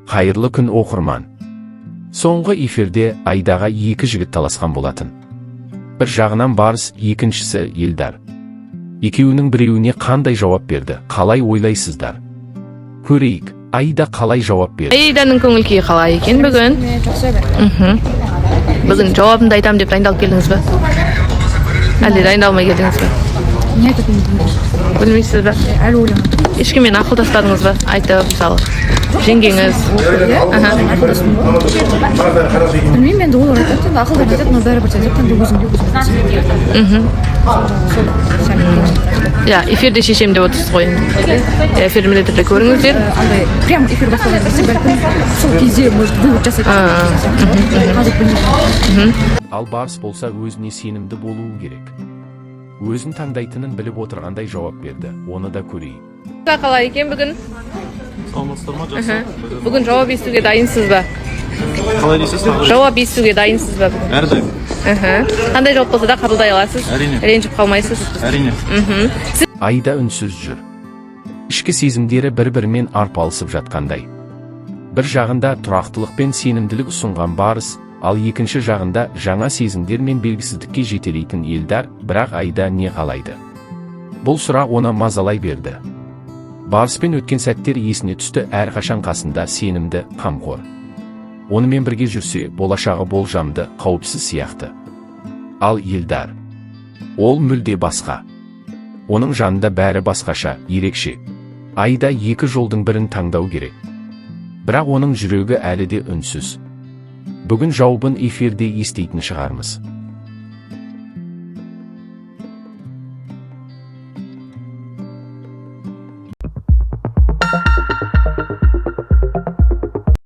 Hayırlı күн оқырман. Соңғы эфирде Айдаға екі жігіт таласқан болатын. Bir жағынан Барыс, екіншісі Елдар. Екеуінің біреуіне қандай жауап берді, қалай ойлайсыздар? Көрейік, Айда қалай жауап берді? Айданың көңіл күйі қалай екен бүгін? Бүгін жауабымды айтам деп дайындалып келдіңіз бе? Әлде дайындалмай келдіңіз бе? Не айтатынымды Білмейсіз бе? әлі ойламадым. Ешкіммен ақылдаспадыңыз ба? Айтып, мысалы, жеңгеңіз. Білмеймін, енді олар айтады, енді ақылдан айтады, но бәрібір де айтады, енді өзім Ja, эфирде шешем деп отырсыз ғой. Эфирімде түрде көріңіздер. андай прям эфир басталған кезде бәлкім сол кезде может вывод жасайды. Қазір білмеймін. Ал Барыс болса өзіне сенімді болуы керек. Өзін таңдайтынын біліп отырғандай жауап берді. Оны да көрейік. Қалай екен бүгін? Саламатсыздар ма, жақсы? Бүгін жауап естуге дайынсыз ба? Қалай дейсіз? Жауап естуге дайынсыз ба бүгін? Әрдайым. Қандай жауап болса да қабылдай аласыз? Әрине. Ренжіп қалмайсыз? Әрине. Айда үнсіз жүр. Ішкі сезімдері бір-бірімен арпалысып жатқандай. Бір жағында тұрақтылық пен сенімділік ұсынған Барыс, ал екінші жағында жаңа сезімдер мен белгісіздікке жетелейтін Елдар, бірақ Айда не қалайды? Бұл сұрақ оны мазалай берді. Барыспен өткен сәттер есіне түсті, әрқашан қасында сенімді, қамқор. Онымен бірге жүрсе, болашағы болжамды, қауіпсіз сияқты. Ал Елдар, ол мүлде басқа. Оның жанында бәрі басқаша, ерекше. Айда екі жолдың бірін таңдау керек. Бірақ оның жүрегі әлі де үнсіз. Бүгін жауабын эфирде естейтін шығармыз.